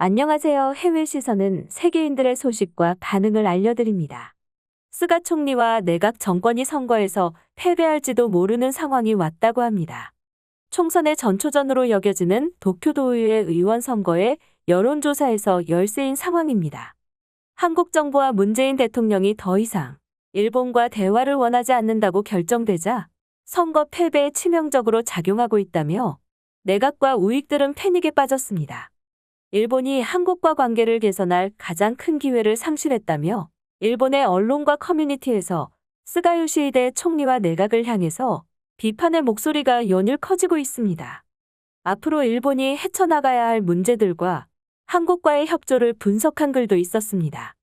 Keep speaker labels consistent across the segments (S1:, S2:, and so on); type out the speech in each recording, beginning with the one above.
S1: 안녕하세요. 해외 시선은 세계인들의 소식과 반응을 알려드립니다. 스가 총리와 내각 정권이 선거에서 패배할지도 모르는 상황이 왔다고 합니다. 총선의 전초전으로 여겨지는 도쿄도의회 의원 선거의 여론조사에서 열세인 상황입니다. 한국 정부와 문재인 대통령이 더 이상 일본과 대화를 원하지 않는다고 결정되자 선거 패배에 치명적으로 작용하고 있다며 내각과 우익들은 패닉에 빠졌습니다. 일본이 한국과 관계를 개선할 가장 큰 기회를 상실했다며 일본의 언론과 커뮤니티에서 스가 요시히데 총리와 내각을 향해서 비판의 목소리가 연일 커지고 있습니다. 앞으로 일본이 헤쳐나가야 할 문제들과 한국과의 협조를 분석한 글도 있었습니다.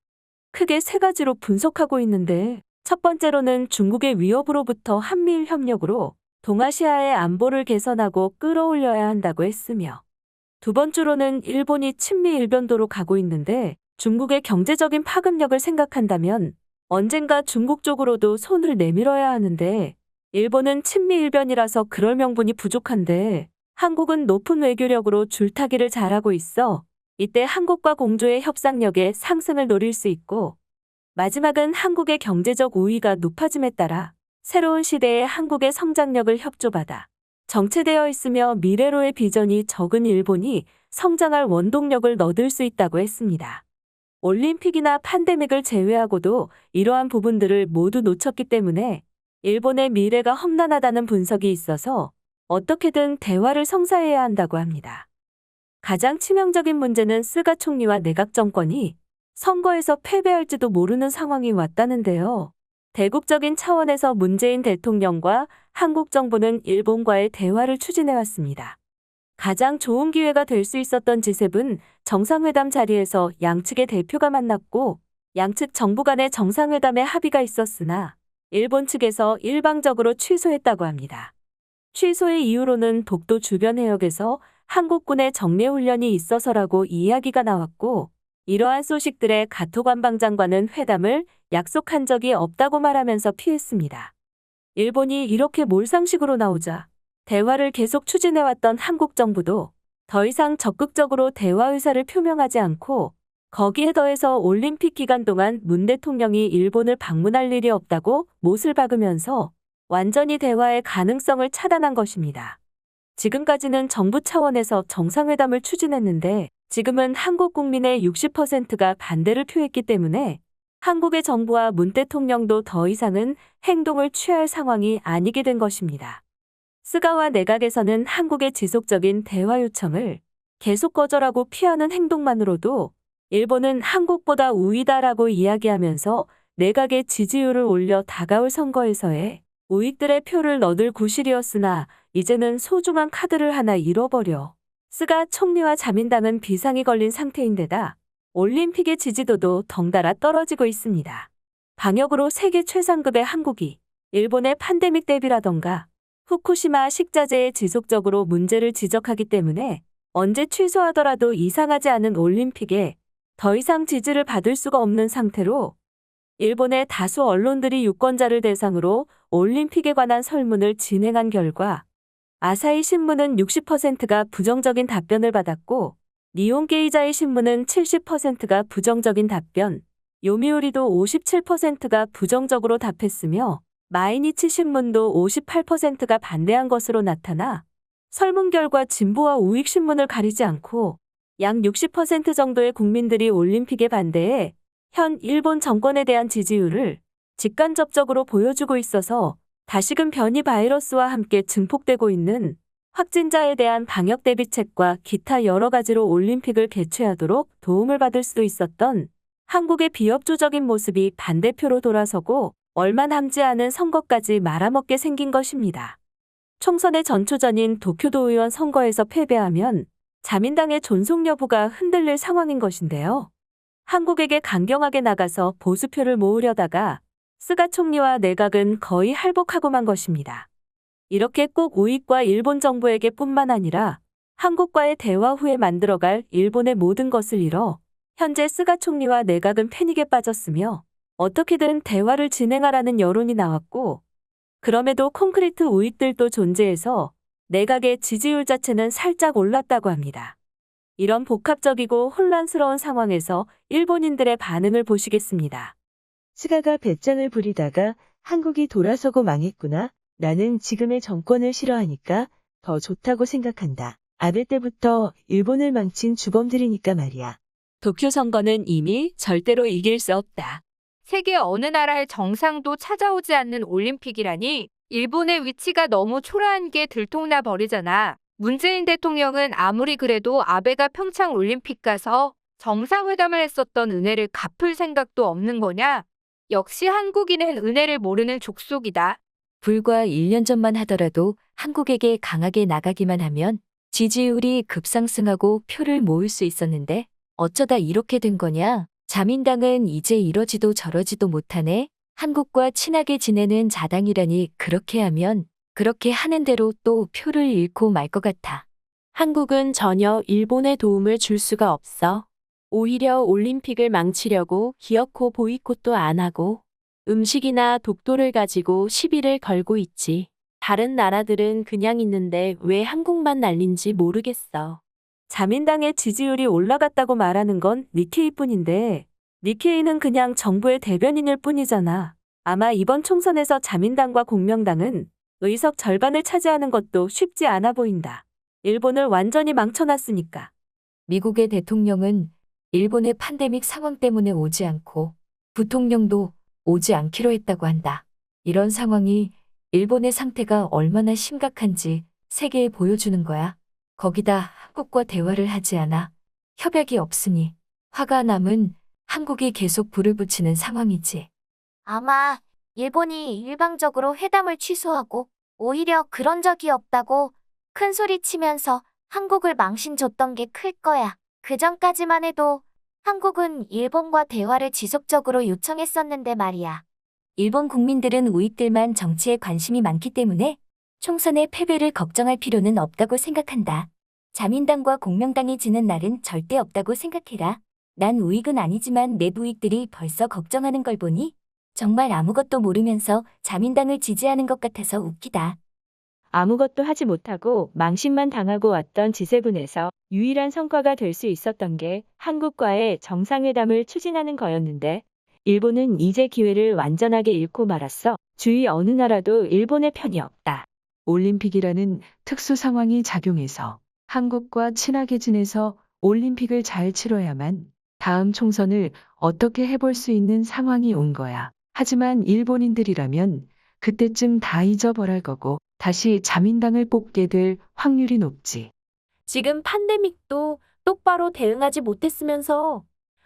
S1: 크게 세 가지로 분석하고 있는데, 첫 번째로는 중국의 위협으로부터 한미일 협력으로 동아시아의 안보를 개선하고 끌어올려야 한다고 했으며, 두 번째로는 일본이 친미 일변도로 가고 있는데 중국의 경제적인 파급력을 생각한다면 언젠가 중국 쪽으로도 손을 내밀어야 하는데 일본은 친미 일변이라서 그럴 명분이 부족한데 한국은 높은 외교력으로 줄타기를 잘하고 있어 이때 한국과 공조의 협상력의 상승을 노릴 수 있고, 마지막은 한국의 경제적 우위가 높아짐에 따라 새로운 시대의 한국의 성장력을 협조받아 정체되어 있으며 미래로의 비전이 적은 일본이 성장할 원동력을 얻을 수 있다고 했습니다. 올림픽이나 팬데믹을 제외하고도 이러한 부분들을 모두 놓쳤기 때문에 일본의 미래가 험난하다는 분석이 있어서 어떻게든 대화를 성사해야 한다고 합니다. 가장 치명적인 문제는 스가 총리와 내각 정권이 선거에서 패배할지도 모르는 상황이 왔다는데요. 대국적인 차원에서 문재인 대통령과 한국 정부는 일본과의 대화를 추진해왔습니다. 가장 좋은 기회가 될 수 있었던 G7 정상회담 자리에서 양측의 대표가 만났고 양측 정부 간의 정상회담에 합의가 있었으나 일본 측에서 일방적으로 취소했다고 합니다. 취소의 이유로는 독도 주변 해역에서 한국군의 정례훈련이 있어서라고 이야기가 나왔고, 이러한 소식들에 가토 관방장관은 회담을 약속한 적이 없다고 말하면서 피했습니다. 일본이 이렇게 몰상식으로 나오자 대화를 계속 추진해왔던 한국 정부도 더 이상 적극적으로 대화 의사를 표명하지 않고 거기에 더해서 올림픽 기간 동안 문 대통령이 일본을 방문할 일이 없다고 못을 박으면서 완전히 대화의 가능성을 차단한 것입니다. 지금까지는 정부 차원에서 정상회담을 추진했는데 지금은 한국 국민의 60%가 반대를 표했기 때문에 한국의 정부와 문 대통령도 더 이상은 행동을 취할 상황이 아니게 된 것입니다. 스가와 내각에서는 한국의 지속적인 대화 요청을 계속 거절하고 피하는 행동만으로도 일본은 한국보다 우위다라고 이야기하면서 내각의 지지율을 올려 다가올 선거에서의 우익들의 표를 얻을 구실이었으나 이제는 소중한 카드를 하나 잃어버려 스가 총리와 자민당은 비상이 걸린 상태인데다 올림픽의 지지도도 덩달아 떨어지고 있습니다. 방역으로 세계 최상급의 한국이 일본의 팬데믹 대비라던가 후쿠시마 식자재에 지속적으로 문제를 지적하기 때문에 언제 취소하더라도 이상하지 않은 올림픽에 더 이상 지지를 받을 수가 없는 상태로 일본의 다수 언론들이 유권자를 대상으로 올림픽에 관한 설문을 진행한 결과 아사히 신문은 60%가 부정적인 답변을 받았고 니혼게이자이 신문은 70%가 부정적인 답변, 요미우리도 57%가 부정적으로 답했으며 마이니치 신문도 58%가 반대한 것으로 나타나 설문 결과 진보와 우익 신문을 가리지 않고 약 60% 정도의 국민들이 올림픽에 반대해 현 일본 정권에 대한 지지율을 직간접적으로 보여주고 있어서 다시금 변이 바이러스와 함께 증폭되고 있는 확진자에 대한 방역 대비책과 기타 여러 가지로 올림픽을 개최하도록 도움을 받을 수도 있었던 한국의 비협조적인 모습이 반대표로 돌아서고 얼마 남지 않은 선거까지 말아먹게 생긴 것입니다. 총선의 전초전인 도쿄도 의원 선거에서 패배하면 자민당의 존속 여부가 흔들릴 상황인 것인데요. 한국에게 강경하게 나가서 보수표를 모으려다가 스가 총리와 내각은 거의 할복하고만 것입니다. 이렇게 꼭 우익과 일본 정부에게 뿐만 아니라 한국과의 대화 후에 만들어갈 일본의 모든 것을 잃어 현재 스가 총리와 내각은 패닉에 빠졌으며 어떻게든 대화를 진행하라는 여론이 나왔고, 그럼에도 콘크리트 우익들도 존재해서 내각의 지지율 자체는 살짝 올랐다고 합니다. 이런 복합적이고 혼란스러운 상황에서 일본인들의 반응을 보시겠습니다.
S2: 스가가 배짱을 부리다가 한국이 돌아서고 망했구나. 나는 지금의 정권을 싫어하니까 더 좋다고 생각한다. 아베 때부터 일본을 망친 주범들이니까 말이야.
S1: 도쿄 선거는 이미 절대로 이길 수 없다.
S3: 세계 어느 나라의 정상도 찾아오지 않는 올림픽이라니 일본의 위치가 너무 초라한 게 들통나 버리잖아. 문재인 대통령은 아무리 그래도 아베가 평창 올림픽 가서 정상회담을 했었던 은혜를 갚을 생각도 없는 거냐? 역시 한국인은 은혜를 모르는 족속이다.
S1: 불과 1년 전만 하더라도 한국에게 강하게 나가기만 하면 지지율이 급상승하고 표를 모을 수 있었는데 어쩌다 이렇게 된 거냐? 자민당은 이제 이러지도 저러지도 못하네. 한국과 친하게 지내는 자당이라니 그렇게 하면 그렇게 하는 대로 또 표를 잃고 말 것 같아. 한국은 전혀 일본의 도움을 줄 수가 없어. 오히려 올림픽을 망치려고 기어코 보이콧도 안 하고 음식이나 독도를 가지고 시비를 걸고 있지. 다른 나라들은 그냥 있는데 왜 한국만 난린지 모르겠어. 자민당의 지지율이 올라갔다고 말하는 건 니케이뿐인데 니케이는 그냥 정부의 대변인일 뿐이잖아. 아마 이번 총선에서 자민당과 공명당은 의석 절반을 차지하는 것도 쉽지 않아 보인다. 일본을 완전히 망쳐놨으니까. 미국의 대통령은 일본의 팬데믹 상황 때문에 오지 않고 부통령도 오지 않기로 했다고 한다. 이런 상황이 일본의 상태가 얼마나 심각한지 세계에 보여주는 거야. 거기다 한국과 대화를 하지 않아 협약이 없으니 화가 남은 한국이 계속 불을 붙이는 상황이지.
S4: 아마 일본이 일방적으로 회담을 취소하고 오히려 그런 적이 없다고 큰 소리 치면서 한국을 망신 줬던 게 클 거야. 그 전까지만 해도 한국은 일본과 대화를 지속적으로 요청했었는데 말이야. 일본 국민들은 우익들만 정치에 관심이 많기 때문에 총선의 패배를 걱정할 필요는 없다고 생각한다. 자민당과 공명당이 지는 날은 절대 없다고 생각해라. 난 우익은 아니지만 내부 우익들이 벌써 걱정하는 걸 보니 정말 아무것도 모르면서 자민당을 지지하는 것 같아서 웃기다.
S2: 아무것도 하지 못하고 망신만 당하고 왔던 G7에서 유일한 성과가 될 수 있었던 게 한국과의 정상회담을 추진하는 거였는데 일본은 이제 기회를 완전하게 잃고 말았어. 주위 어느 나라도 일본의 편이 없다.
S5: 올림픽이라는 특수 상황이 작용해서 한국과 친하게 지내서 올림픽을 잘 치러야만 다음 총선을 어떻게 해볼 수 있는 상황이 온 거야. 하지만 일본인들이라면 그때쯤 다 잊어버릴 거고 다시 자민당을 뽑게 될 확률이 높지.
S1: 지금 팬데믹도 똑바로 대응하지 못했으면서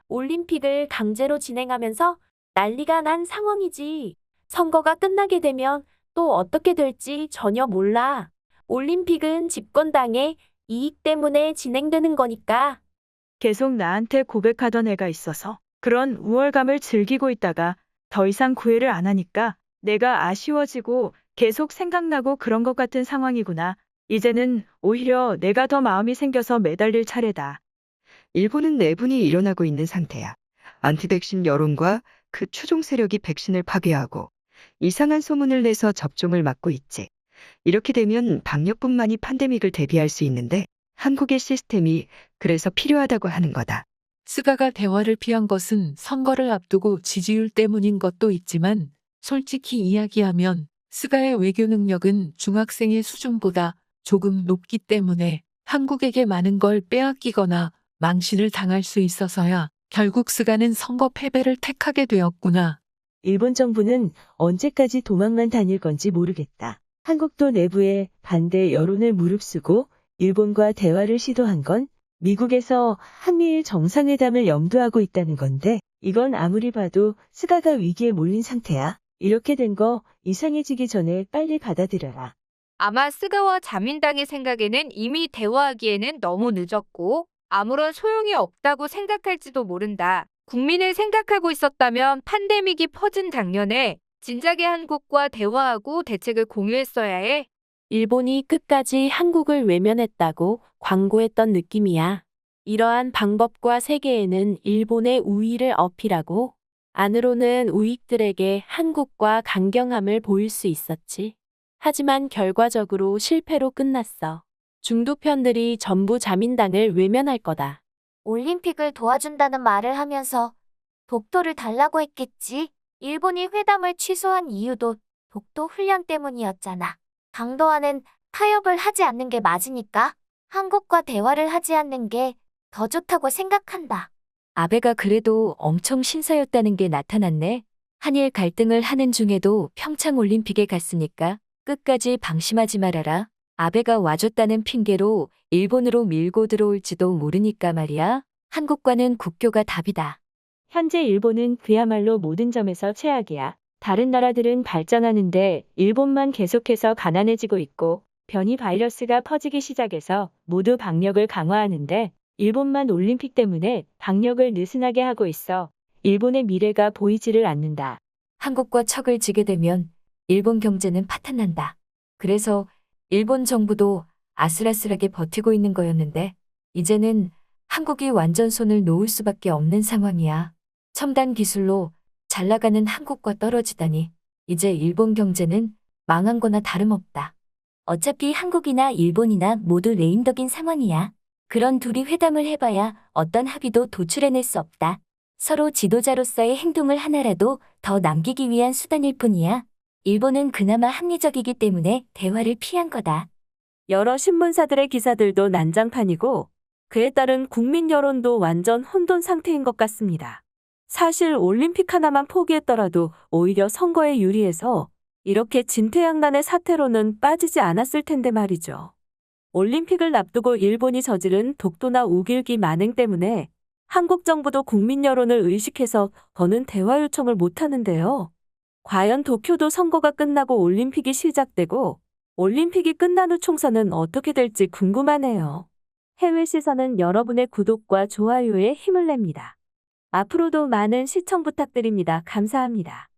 S1: 올림픽을 강제로 진행하면서 난리가 난 상황이지. 선거가 끝나게 되면 또 어떻게 될지 전혀 몰라. 올림픽은 집권당의 이익 때문에 진행되는 거니까.
S2: 계속 나한테 고백하던 애가 있어서 그런 우월감을 즐기고 있다가 더 이상 구애를 안 하니까 내가 아쉬워지고 계속 생각나고 그런 것 같은 상황이구나. 이제는 오히려 내가 더 마음이 생겨서 매달릴 차례다.
S6: 일본은 내분이 일어나고 있는 상태야. 안티백신 여론과 그 추종 세력이 백신을 파괴하고 이상한 소문을 내서 접종을 막고 있지. 이렇게 되면 방역뿐만이 팬데믹을 대비할 수 있는데 한국의 시스템이 그래서 필요하다고 하는 거다.
S5: 스가가 대화를 피한 것은 선거를 앞두고 지지율 때문인 것도 있지만 솔직히 이야기하면 스가의 외교 능력은 중학생의 수준보다 조금 높기 때문에 한국에게 많은 걸 빼앗기거나 망신을 당할 수 있어서야 결국 스가는 선거 패배를 택하게 되었구나.
S2: 일본 정부는 언제까지 도망만 다닐 건지 모르겠다. 한국도 내부에 반대 여론을 무릅쓰고 일본과 대화를 시도한 건 미국에서 한미일 정상회담을 염두하고 있다는 건데 이건 아무리 봐도 스가가 위기에 몰린 상태야. 이렇게 된 거 이상해지기 전에 빨리 받아들여라.
S3: 아마 스가와 자민당의 생각에는 이미 대화하기에는 너무 늦었고 아무런 소용이 없다고 생각할지도 모른다. 국민을 생각하고 있었다면 팬데믹이 퍼진 작년에 진작에 한국과 대화하고 대책을 공유했어야 해.
S1: 일본이 끝까지 한국을 외면했다고 광고했던 느낌이야. 이러한 방법과 세계에는 일본의 우위를 어필하고 안으로는 우익들에게 한국과 강경함을 보일 수 있었지. 하지만 결과적으로 실패로 끝났어. 중도편들이 전부 자민당을 외면할 거다.
S4: 올림픽을 도와준다는 말을 하면서 독도를 달라고 했겠지. 일본이 회담을 취소한 이유도 독도 훈련 때문이었잖아. 강도와는 타협을 하지 않는 게 맞으니까 한국과 대화를 하지 않는 게 더 좋다고 생각한다.
S1: 아베가 그래도 엄청 신사였다는 게 나타났네. 한일 갈등을 하는 중에도 평창 올림픽에 갔으니까 끝까지 방심하지 말아라. 아베가 와줬다는 핑계로 일본으로 밀고 들어올지도 모르니까 말이야. 한국과는 국교가 답이다. 현재 일본은 그야말로 모든 점에서 최악이야. 다른 나라들은 발전하는데 일본만 계속해서 가난해지고 있고 변이 바이러스가 퍼지기 시작해서 모두 방역을 강화하는데 일본만 올림픽 때문에 방역을 느슨하게 하고 있어. 일본의 미래가 보이지를 않는다. 한국과 척을 지게 되면 일본 경제는 파탄난다. 그래서 일본 정부도 아슬아슬하게 버티고 있는 거였는데 이제는 한국이 완전 손을 놓을 수밖에 없는 상황이야. 첨단 기술로 잘 나가는 한국과 떨어지다니 이제 일본 경제는 망한 거나 다름없다. 어차피 한국이나 일본이나 모두 레임덕인 상황이야. 그런 둘이 회담을 해봐야 어떤 합의도 도출해낼 수 없다. 서로 지도자로서의 행동을 하나라도 더 남기기 위한 수단일 뿐이야. 일본은 그나마 합리적이기 때문에 대화를 피한 거다. 여러 신문사들의 기사들도 난장판이고 그에 따른 국민 여론도 완전 혼돈 상태인 것 같습니다. 사실 올림픽 하나만 포기했더라도 오히려 선거에 유리해서 이렇게 진퇴양난의 사태로는 빠지지 않았을 텐데 말이죠. 올림픽을 앞두고 일본이 저지른 독도나 우길기 만행 때문에 한국 정부도 국민 여론을 의식해서 더는 대화 요청을 못하는데요. 과연 도쿄도 선거가 끝나고 올림픽이 시작되고 올림픽이 끝난 후 총선은 어떻게 될지 궁금하네요. 해외 시선은 여러분의 구독과 좋아요에 힘을 냅니다. 앞으로도 많은 시청 부탁드립니다. 감사합니다.